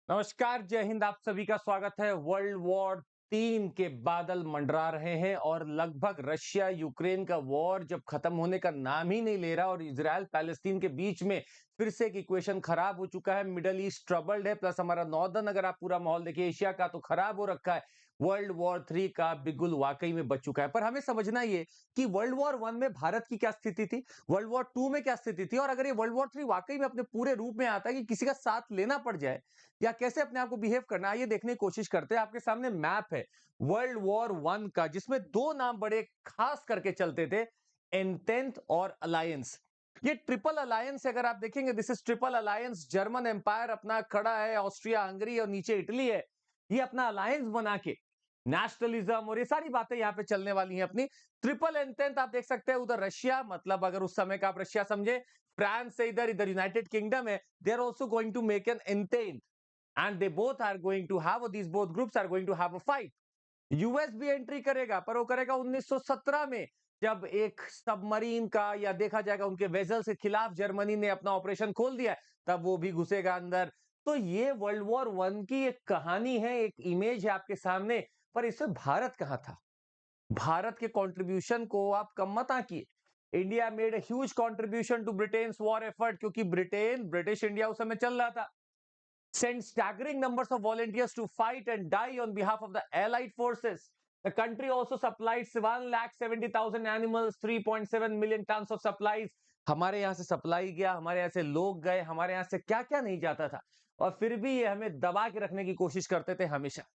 नमस्कार, जय हिंद। आप सभी का स्वागत है। वर्ल्ड वॉर 3 के बादल मंडरा रहे हैं और लगभग रशिया यूक्रेन का वॉर जब खत्म होने का नाम ही नहीं ले रहा और इजराइल पैलेस्तीन के बीच में फिर से एक इक्वेशन खराब हो चुका है। मिडल ईस्ट ट्रबल्ड है, प्लस हमारा नॉर्दर्न अगर आप पूरा माहौल देखिए एशिया का तो खराब हो रखा है। वर्ल्ड वॉर 3 का बिगुल वाकई में बच चुका है। पर हमें समझना ये कि वर्ल्ड वॉर 1 में भारत की क्या स्थिति थी, वर्ल्ड वॉर 2 में क्या स्थिति थी, और अगर ये वर्ल्ड वॉर 3 वाकई में अपने पूरे रूप में आता है कि किसी का साथ लेना पड़ जाए या कैसे अपने आप को बिहेव करना है, ये देखने की कोशिश करते हैं। आपके सामने मैप है वर्ल्ड वॉर 1 का, जिसमें दो नाम बड़े खास करके चलते थे, एंटेंट और अलायंस। ये ट्रिपल अलायंस अगर आप देखेंगे, this is triple alliance. German empire अपना खड़ा है, ऑस्ट्रिया हंगरी और नीचे इटली है। ये अपना अलायंस बना के नेशनलिज्म और ये सारी बातें यहां पे चलने वाली हैं अपनी। ट्रिपल एंटेंट आप देख सकते हैं, उधर रशिया, मतलब अगर उस समय का आप रशिया समझे, फ्रांस से इधर इधर यूनाइटेड किंगडम है, they are also going to make an entente and they both are going to have, these both groups are going to have a fight. US भी एंट्री करेगा, पर वो करेगा 1917 में, जब एक सबमरीन का या देखा जाएगा उनके वेजल्स के खिलाफ जर्मनी ने अपना ऑपरेशन खोल दिया, तब वो भी घुसेगा अंदर। तो ये वर्ल्ड वॉर 1 की एक कहानी है, एक इमेज है आपके सामने। पर इसमें भारत कहां था? भारत के कंट्रीब्यूशन को आप कम मत आंकिए। India made a huge contribution to Britain's war effort, क्योंकि ब्रिटेन ब्रिटिश इंडिया उस समय चल रहा था, sent staggering numbers of volunteers to fight and die on behalf of the Allied forces. The country also supplied 1,70,000 animals, 3.7 million tons of supplies. हमारे यहां से supply गया, हमारे यहां से लोग गए, हमारे यहां से क्या क्या नहीं जाता था, और फिर भी ये हमें दबा के रखने की कोशिश करते थे हमेशा।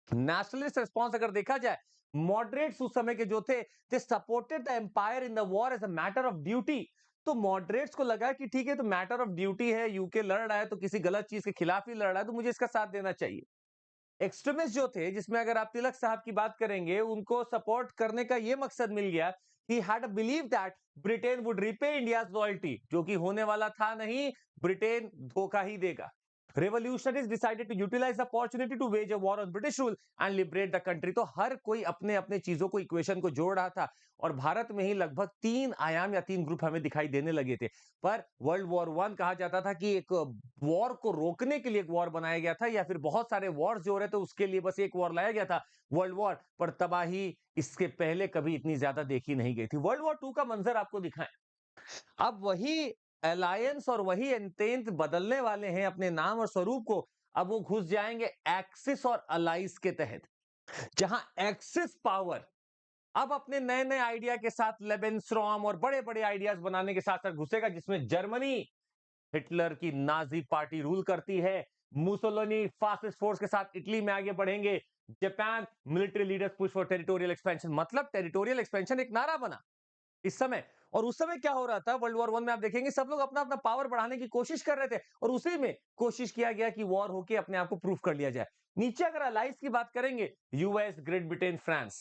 नेशनलिस्ट रिस्पॉन्स अगर देखा जाए, मॉडरेट्स उस समय के जो थे, they supported the empire in the war as a matter of duty. तो मॉडरेट्स को लगा कि ठीक है, तो मैटर ऑफ ड्यूटी है, यूके लड़ रहा है तो किसी गलत चीज के खिलाफ ही लड़ रहा है, तो मुझे इसका साथ देना चाहिए। एक्सट्रीमिस्ट जो थे, जिसमें अगर आप तिलक साहब की बात करेंगे, उनको सपोर्ट करने का यह मकसद मिल गया, he had a believe that Britain would repay India's loyalty, जो कि होने वाला था नहीं, ब्रिटेन धोखा ही देगा। Revolutionists decided to utilize the opportunity to wage a war on British rule and liberate the country. तो हर कोई अपने अपने चीजों को, इक्वेशन को जोड़ रहा था, और भारत में ही लगभग 3 आयाम या 3 ग्रुप हमें दिखाई देने लगे थे। पर वर्ल्ड वॉर 1 कहा जाता था कि एक वॉर को रोकने के लिए एक वॉर बनाया गया था, या फिर बहुत सारे वॉर जो हो रहे थे उसके लिए बस एक वॉर लाया गया था, वर्ल्ड वॉर। पर तबाही इसके पहले कभी इतनी ज्यादा देखी नहीं गई थी। वर्ल्ड वॉर 2 का मंजर आपको दिखाएं। अब वही अलायंस और वही एंटेंट बदलने वाले हैं अपने नाम और स्वरूप को। अब वो घुस जाएंगे एक्सिस और अलाइज के तहत, जहां एक्सिस पावर अब अपने नए नए आइडिया के साथ लेबेनस्ट्रॉम और बड़े बड़े आइडियाज बनाने के साथ साथ घुसेगा, जिसमें जर्मनी, हिटलर की नाजी पार्टी रूल करती है। मुसोलिनी फासिस्ट फोर्स के साथ इटली में आगे बढ़ेंगे। Japan military leaders push for territorial expansion, मतलब टेरिटोरियल एक्सपेंशन एक नारा बना इस समय। और उस समय क्या हो रहा था, वर्ल्ड वॉर 1 में आप देखेंगे सब लोग अपना अपना पावर बढ़ाने की कोशिश कर रहे थे, और उसी में कोशिश किया गया कि वॉर होके अपने आप को प्रूफ कर लिया जाए। नीचे अगर अलाइज की बात करेंगे, यूएस, ग्रेट ब्रिटेन, फ्रांस,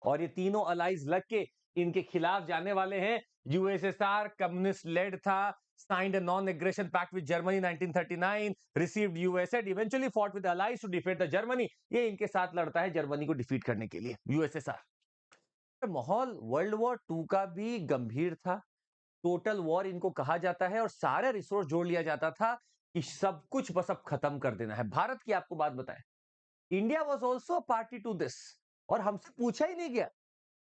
और ये तीनों अलाइज लग के इनके खिलाफ जाने वाले हैं। यूएसएसआर कम्युनिस्ट लेड था, signed a non-aggression pact with Germany 1939, received US aid, eventually fought with the allies to defeat the Germany। ये इनके साथ लड़ता है जर्मनी को डिफीट करने के लिए, यूएसएसआर। माहौल वर्ल्ड वॉर 2 का भी गंभीर था। टोटल वॉर इनको कहा जाता है, और सारे रिसोर्स जोड़ लिया जाता था कि सब कुछ बस अब खत्म कर देना है। भारत की आपको बात बताएं, India was also party to this, और हमसे पूछा ही नहीं गया।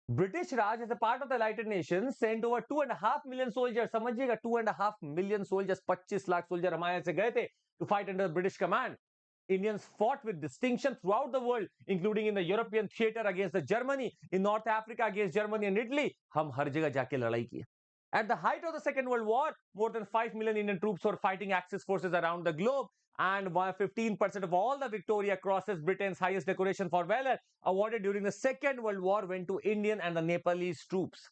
British Raj as a part of the United Nation send over 2.5 million soldier, समझिएगा 2.5 मिलियन सोल्जर्स, 25 लाख सोल्जर हमारे यहां से गए थे to fight under British command. Indians fought with distinction throughout the world, including in the European theater against the Germany, in North Africa against Germany and Italy. हम हर जगह जाके लड़ाई की। At the height of the Second World War, more than 5 million Indian troops were fighting Axis forces around the globe, and 15% of all the Victoria Crosses, Britain's highest decoration for valor, awarded during the Second World War, went to Indian and the Nepalese troops.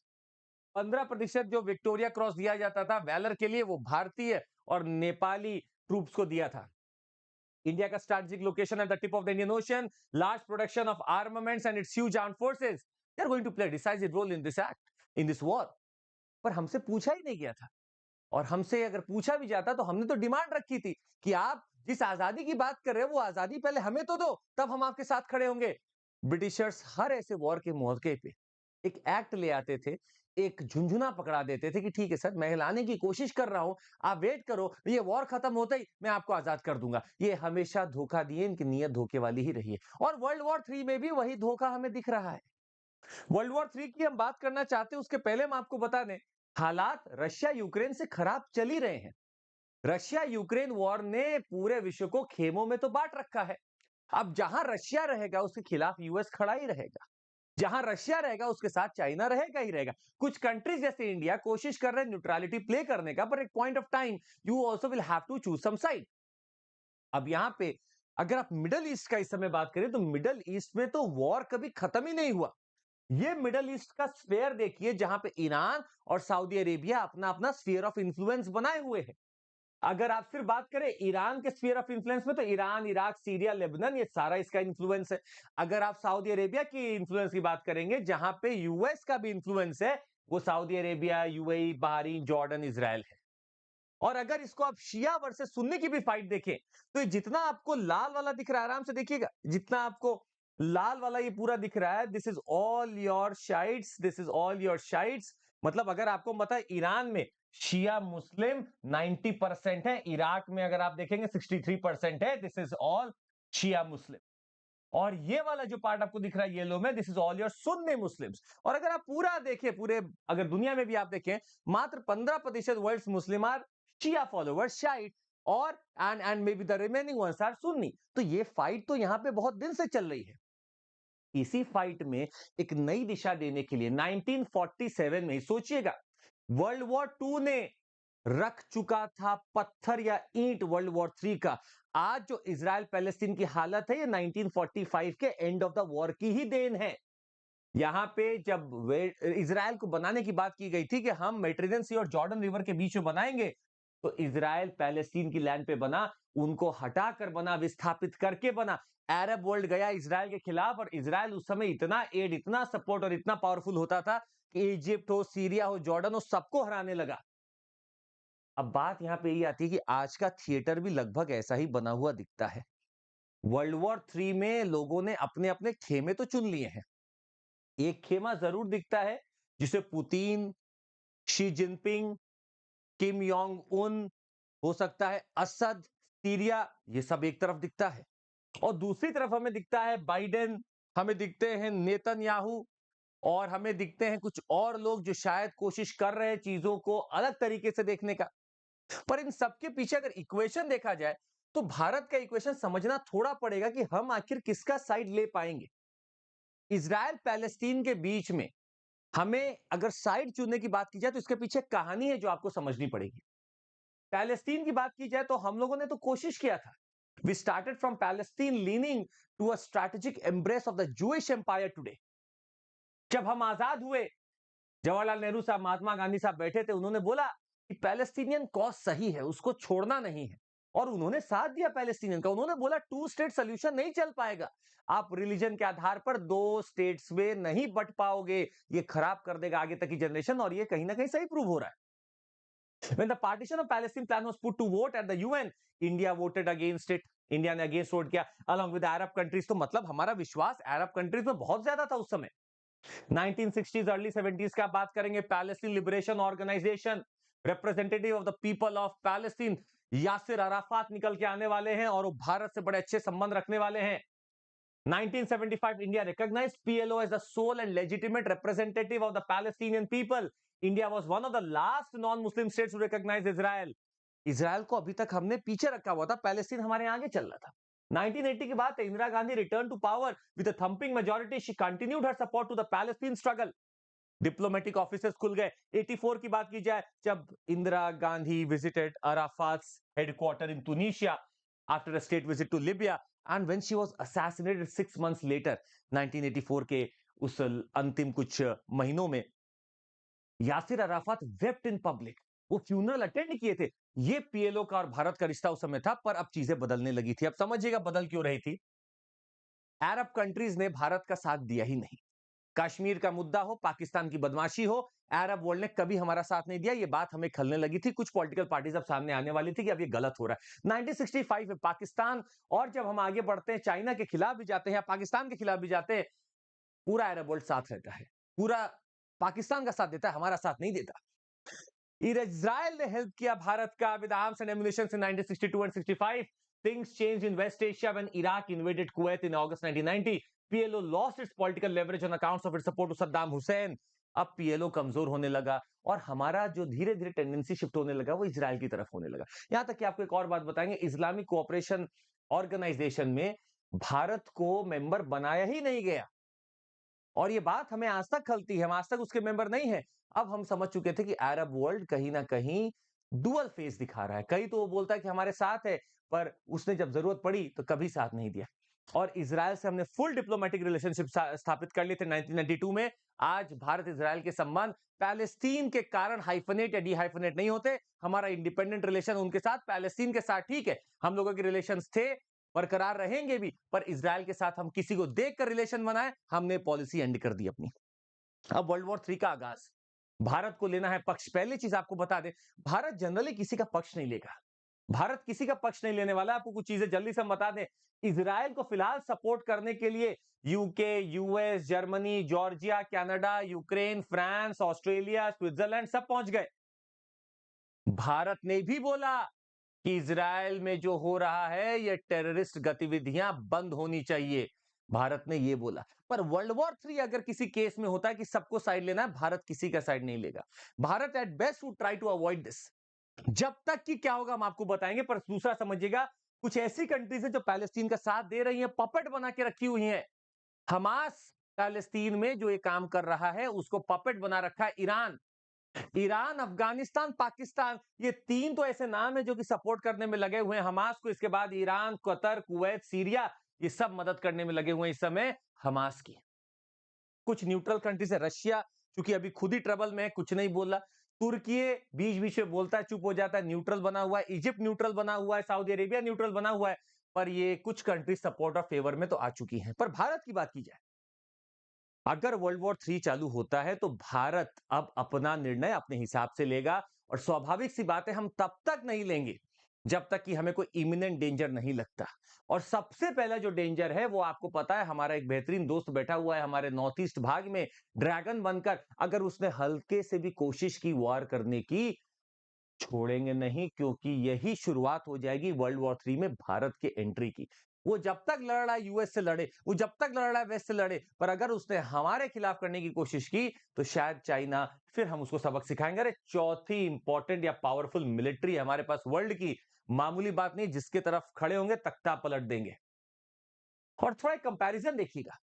15% जो Victoria cross दिया जाता था valour के लिए, वो भारतीय और Nepali troops को दिया था। India का strategic location at the tip of the Indian Ocean, large production of armaments and its huge armed forces, they are going to play a decisive role in this act, in this war। पर हमसे पूछा ही नहीं गया था, और हमसे अगर पूछा भी जाता तो हमने तो डिमांड रखी थी कि आप जिस आजादी की बात कर रहे हो वो आजादी पहले हमें तो दो, तब हम आपके साथ खड़े होंगे। ब्रिटिशर्स हर ऐसे वॉर के मौके पे एक एक्ट ले आते थे एक झुंझुना पकड़ा देते थे कि ठीक है सर, मैं लाने की कोशिश कर रहा हूं, आप वेट करो, ये वॉर खत्म होते ही मैं आपको आजाद कर दूंगा। ये हमेशा धोखा दिए, इनकी नीयत धोखे वाली ही रही है। और वर्ल्ड वॉर 3 में भी वही धोखा हमें दिख रहा है। वर्ल्ड वॉर 3 की हम बात करना चाहते हैं, उसके पहले हम आपको बता दें, हालात रशिया यूक्रेन से खराब चल ही रहे हैं। रशिया यूक्रेन वॉर ने पूरे विश्व को खेमों में तो बांट रखा है। अब जहां रशिया रहेगा उसके खिलाफ यूएस खड़ा ही रहेगा, जहां रशिया रहेगा उसके साथ चाइना रहेगा ही रहेगा। कुछ कंट्रीज जैसे इंडिया कोशिश कर रहे हैं न्यूट्रलिटी प्ले करने का, पर एक point of time you also will have to choose some side. अब यहां पे अगर आप मिडल ईस्ट का इस समय बात करें तो मिडल ईस्ट में तो वॉर कभी खत्म ही नहीं हुआ। ये मिडल ईस्ट का स्फीयर देखिए, जहां पे ईरान और सऊदी अरेबिया अपना अपना स्फीयर ऑफ इन्फ्लुएंस बनाए हुए हैं। अगर आप सिर्फ बात करें ईरान के स्फीयर ऑफ इन्फ्लुएंस में, तो ईरान, इराक, सीरिया, लेबनान, ये सारा इसका इन्फ्लुएंस है। अगर आप सऊदी अरेबिया की इन्फ्लुएंस की बात करेंगे, जहां पे यूएस का भी इन्फ्लुएंस है, वो Saudi Arabia, UAE, Bahrain, Jordan, Israel है। और अगर इसको आप शिया वर्सेस सुन्नी की भी फाइट देखें, तो ये जितना आपको लाल वाला दिख रहा है, आराम से देखिएगा, जितना आपको लाल वाला ये पूरा दिख रहा है, this is all your Shiites, this is all your Shiites. मतलब अगर आपको पता है ईरान में शिया मुस्लिम 90% है, इराक में अगर आप देखेंगे 63% है, दिस इज ऑल शिया मुस्लिम। और ये वाला जो पार्ट आपको दिख रहा है येलो में, this is all your Sunni Muslims. और अगर आप पूरा देखें, पूरे अगर दुनिया में भी आप देखें, मात्र 15% world Muslim are Shia followers, Shiite, और and may be the remaining ones are Sunni. तो ये फाइट तो यहां पे बहुत दिन से चल रही है। इसी फाइट में एक नई दिशा देने के लिए 1947 में, सोचिएगा, वर्ल्ड वॉर 2 ने रख चुका था पत्थर या ईंट वर्ल्ड वॉर 3 का। आज जो इजराइल पैलेस्टीन की हालत है, ये 1945 के एंड ऑफ द वॉर की ही देन है। यहां पे जब इजराइल को बनाने की बात की गई थी कि हम मेडिटेरेनियन सी और जॉर्डन रिवर के बीच में बनाएंगे, तो इजराइल पैलेस्टीन की लैंड पे बना, उनको हटाकर बना, विस्थापित करके बना। अरब वर्ल्ड गया इजराइल के खिलाफ, और इजराइल उस समय इतना एड, इतना सपोर्ट और इतना पावरफुल होता था कि इजिप्ट हो, सीरिया हो, जॉर्डन हो, सबको हराने लगा। अब बात यहां पे ये आती है कि आज का थिएटर भी लगभग ऐसा ही बना हुआ दिखता है। वर्ल्ड वॉर 3 में लोगों ने अपने अपने खेमे तो चुन लिए हैं। एक खेमा जरूर दिखता है जिसे पुतिन, शी जिनपिंग, किम योंग उन, हो सकता है असद, सीरिया, ये सब एक तरफ दिखता है। और दूसरी तरफ हमें दिखता है बाइडेन, हमें दिखते हैं नेतन्याहू, और हमें दिखते हैं कुछ और लोग जो शायद कोशिश कर रहे हैं चीजों को अलग तरीके से देखने का। पर इन सबके पीछे अगर इक्वेशन देखा जाए, तो भारत का इक्वेशन समझना थोड़ा पड़ेगा कि हम आखिर किसका साइड ले पाएंगे। इजराइल पैलेस्टीन के बीच में हमें अगर साइड चुनने की बात की जाए, तो इसके पीछे कहानी है जो आपको समझनी पड़ेगी। पैलेस्टीन की बात की जाए तो हम लोगों ने तो कोशिश किया था। We started from Palestine leaning to a strategic embrace of the Jewish empire today. जब हम आजाद हुए, जवाहरलाल नेहरू साहब, महात्मा गांधी साहब बैठे थे, उन्होंने बोला कि पैलेस्टीनियन कॉज सही है, उसको छोड़ना नहीं है। और उन्होंने साथ दिया पैलेस्टीनियन का। उन्होंने बोला टू स्टेट सोल्यूशन नहीं चल पाएगा, आप रिलीजन के आधार पर दो स्टेट्स में नहीं बट पाओगे, ये खराब कर देगा आगे तक की जनरेशन। और ये कहीं ना कहीं सही प्रूव हो रहा है। When the partition of Palestine plan was put to vote at the UN, India voted against it. India ने अगेंस्ट वोट किया along with अरब कंट्रीज। तो मतलब हमारा विश्वास अरब कंट्रीज में बहुत ज्यादा था उस समय। 1960s अर्ली 70s का बात करेंगे, Palestine Liberation Organisation, representative of the people of Palestine Yasser Arafat निकल के आने वाले हैं, और वो भारत से बड़े अच्छे संबंध रखने वाले हैं। 1975 India recognized PLO as the sole and legitimate representative of the Palestinian people. India was one of the last non-Muslim states to recognize Israel. Israel को अभी तक हमने पीछे रखा हुआ था, पैलेस्टीन हमारे आगे चल रहा था। 1980 के बाद Indira Gandhi return to power with a thumping majority, she continued her support to the Palestine struggle. Diplomatic offices खुल गए। 84 की बात की जाए, जब Indira Gandhi visited Arafat's headquarter in Tunisia after a state visit to Libya, and when she was assassinated 6 months later, 1984 के उस अंतिम कुछ महीनों में, Yasser Arafat wept in public, वो फ्यूनरल अटेंड किए थे। ये पीएलओ का और भारत का रिश्ता उस समय था, पर अब चीजें बदलने लगी थी। अब समझिएगा बदल क्यों रही थी। अरब कंट्रीज ने भारत का साथ दिया ही नहीं। कश्मीर का मुद्दा हो, पाकिस्तान की बदमाशी हो, अरब वर्ल्ड ने कभी हमारा साथ नहीं दिया। ये बात हमें खलने लगी थी, कुछ पॉलिटिकल पार्टीज अब सामने आने वाली थी कि अब ये गलत हो रहा है। 1965 में पाकिस्तान, और जब हम आगे बढ़ते हैं चाइना के खिलाफ भी जाते हैं या पाकिस्तान के खिलाफ भी जाते हैं, पूरा अरब वर्ल्ड साथ रहता है। पूरा पाकिस्तान का साथ देता है, हमारा साथ नहीं देता। इजराइल ने हेल्प किया भारत का with arms and ammunition in 1962 and 65. Things changed in West Asia when Iraq invaded Kuwait in August 1990. PLO lost its political leverage on accounts of its support to Saddam Hussein. अब PLO कमजोर होने लगा और हमारा जो धीरे धीरे tendency shift होने लगा वो इजराइल की तरफ होने लगा। यहां तक कि आपको एक और बात बताएंगे, इस्लामिक कोऑपरेशन ऑर्गेनाइजेशन में भारत को मेंबर बनाया ही नहीं गया और ये बात हमें आज तक खलती है, हम आज तक उसके मेंबर नहीं है। अब हम समझ चुके थे कि अरब वर्ल्ड कहीं ना कहीं डुअल फेस दिखा रहा है, कहीं तो वो बोलता है कि हमारे साथ है, पर उसने जब जरूरत पड़ी तो कभी साथ नहीं दिया। और इजराइल से हमने फुल डिप्लोमेटिक रिलेशनशिप स्थापित कर लिए थे 1992 में। आज भारत इजराइल के संबंध पैलेस्टीन के कारण हाइफनेट या डीहाइफनेट नहीं होते। हमारा इंडिपेंडेंट रिलेशन उनके साथ, पैलेस्टीन के साथ ठीक है, हम लोगों के रिलेशन थे, बरकरार रहेंगे भी, पर इजराइल के साथ हम किसी को देखकर रिलेशन बनाए, हमने पॉलिसी एंड कर दी अपनी। अब वर्ल्ड वॉर 3 का आगाज, भारत को लेना है पक्ष। पहली चीज आपको बता दे, भारत जनरली किसी का पक्ष नहीं लेगा, भारत किसी का पक्ष नहीं लेने वाला। आपको कुछ चीजें जल्दी से हम बता दें, इजराइल को फिलहाल सपोर्ट करने के लिए UK, US, Germany, Georgia, Canada, Ukraine, France, Australia, Switzerland सब पहुंच गए। भारत ने भी बोला कि इजराइल में जो हो रहा है ये टेररिस्ट गतिविधियां बंद होनी चाहिए, भारत ने ये बोला। पर वर्ल्ड वॉर 3 अगर किसी केस में होता है कि सबको साइड लेना है, भारत किसी का साइड नहीं लेगा। Bharat at best would try to avoid this. जब तक कि क्या होगा हम आपको बताएंगे, पर दूसरा समझिएगा, कुछ ऐसी कंट्रीज है जो पैलेस्टीन का साथ दे रही है, पपेट बना के रखी हुई है। हमास पैलेस्तीन में जो ये काम कर रहा है उसको पपेट बना रखा है ईरान। ईरान, अफगानिस्तान, पाकिस्तान, ये तीन तो ऐसे नाम है जो कि सपोर्ट करने में लगे हुए हैं हमास को। इसके बाद ईरान, कतर, कुवैत, सीरिया, ये सब मदद करने में लगे हुए हैं इस समय हमास की। कुछ न्यूट्रल कंट्रीज है, रशिया क्योंकि अभी खुद ही ट्रबल में है, कुछ नहीं बोला। तुर्की बीच बीच में बोलता है, चुप हो जाता है, न्यूट्रल बना हुआ है। इजिप्ट न्यूट्रल बना हुआ है, सऊदी अरेबिया न्यूट्रल बना हुआ है। पर ये कुछ कंट्रीज सपोर्ट और फेवर में तो आ चुकी हैं। पर भारत की बात की जाए, अगर वर्ल्ड वॉर 3 चालू होता है तो भारत अब अपना निर्णय अपने हिसाब से लेगा और स्वाभाविक सी बात है, हम तब तक नहीं लेंगे जब तक कि हमें कोई इमिनेंट डेंजर नहीं लगता। और सबसे पहला जो डेंजर है वो आपको पता है, हमारा एक बेहतरीन दोस्त बैठा हुआ है हमारे नॉर्थ ईस्ट भाग में ड्रैगन बनकर। अगर उसने हल्के से भी कोशिश की वॉर करने की, छोड़ेंगे नहीं, क्योंकि यही शुरुआत हो जाएगी वर्ल्ड वॉर 3 में भारत के एंट्री की। वो जब तक लड़ रहा है यूएस से लड़े, वो जब तक लड़ रहा है वेस्ट से लड़े, पर अगर उसने हमारे खिलाफ करने की कोशिश की तो शायद चाइना, फिर हम उसको सबक सिखाएंगे। अरे चौथी इंपॉर्टेंट या पावरफुल मिलिट्री हमारे पास वर्ल्ड की, मामूली बात नहीं, जिसके तरफ खड़े होंगे तख्ता पलट देंगे। और थोड़ा कंपैरिजन देखिएगा,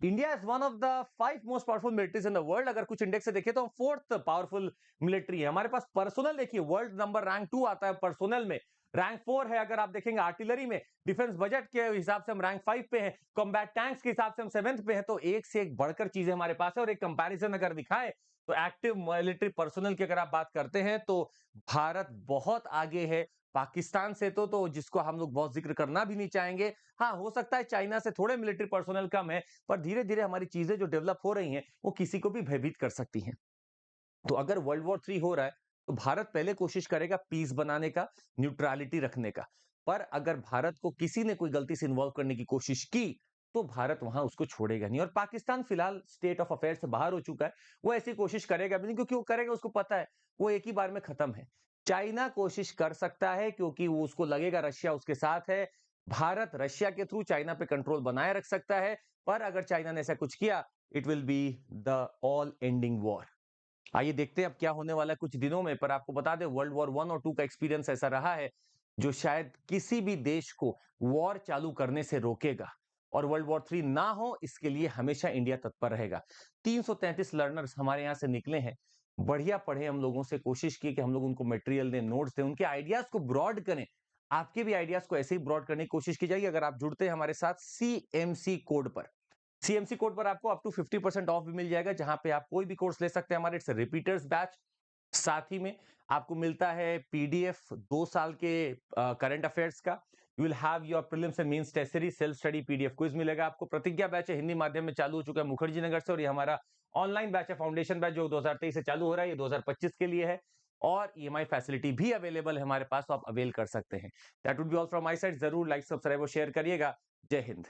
India is one of the 5 most powerful militaries in the world. अगर कुछ इंडेक्स से देखें तो हम 4th पावरफुल मिलिट्री है। हमारे पास पर्सनल देखिए, वर्ल्ड नंबर रैंक 2 आता है पर्सनल में, रैंक 4 है अगर आप देखेंगे आर्टिलरी में। डिफेंस बजट के हिसाब से हम रैंक 5 पे हैं, कॉम्बैट टैंक्स के हिसाब से हम 7th पे हैं। तो एक से एक बढ़कर चीजें हमारे पास है। और एक कंपैरिजन अगर दिखाए तो एक्टिव मिलिट्री पर्सनल की अगर आप बात करते हैं तो भारत बहुत आगे है पाकिस्तान से, तो जिसको हम लोग बहुत जिक्र करना भी नहीं चाहेंगे। हाँ, हो सकता है चाइना से थोड़े मिलिट्री पर्सनल कम है, पर धीरे धीरे हमारी चीजें जो डेवलप हो रही हैं वो किसी को भी भयभीत कर सकती हैं। तो अगर वर्ल्ड वॉर 3 हो रहा है तो भारत पहले कोशिश करेगा पीस बनाने का, न्यूट्रलिटी रखने का। पर अगर भारत को किसी ने कोई गलती से इन्वॉल्व करने की कोशिश की तो भारत वहां उसको छोड़ेगा नहीं। और पाकिस्तान फिलहाल स्टेट ऑफ अफेयर से बाहर हो चुका है, वो ऐसी कोशिश करेगा भी नहीं, क्योंकि वो करेगा उसको पता है वो एक ही बार में खत्म है। चाइना कोशिश कर सकता है क्योंकि वो उसको लगेगा रशिया उसके साथ है। भारत रशिया के थ्रू चाइना पे कंट्रोल बनाए रख सकता है, पर अगर चाइना ने ऐसा कुछ किया, it will be the all ending war. आइए देखते हैं अब क्या होने वाला है कुछ दिनों में। पर आपको बता दें, वर्ल्ड वॉर 1 और 2 का एक्सपीरियंस ऐसा रहा है जो शायद किसी भी देश को वॉर चालू करने से रोकेगा। और वर्ल्ड वॉर 3 ना हो इसके लिए हमेशा इंडिया तत्पर रहेगा। 333 लर्नर्स हमारे यहाँ से निकले हैं, बढ़िया पढ़े हम लोगों से, कोशिश की कि हम लोग उनको मटेरियल दें, नोट्स दें, उनके आइडियाज को ब्रॉड करें। आपके भी आइडियाज को ऐसे ही ब्रॉड करने की कोशिश की जाएगी अगर आप जुड़ते हैं हमारे साथ सीएमसी कोड पर। सीएमसी कोड पर आपको अप टू 50% ऑफ भी मिल जाएगा, जहां पे आप कोई भी कोर्स ले सकते हैं हमारे। It's repeaters batch. साथ ही में आपको मिलता है पीडीएफ 2 साल के करंट अफेयर्स का। You will have your prelims and mains test series, self study PDF quiz मिलेगा आपको। प्रतिज्ञा बैच है, हिंदी माध्यम में चालू हो चुका है मुखर्जी नगर से। और ये हमारा ऑनलाइन बैच है फाउंडेशन बैच, जो 2023 से चालू हो रहा है, ये 2025 के लिए है। और ईएमआई फैसिलिटी भी अवेलेबल है हमारे पास, तो आप अवेल कर सकते हैं। That would be all from my side. जरूर लाइक, सब्सक्राइब और शेयर करिएगा। जय हिंद।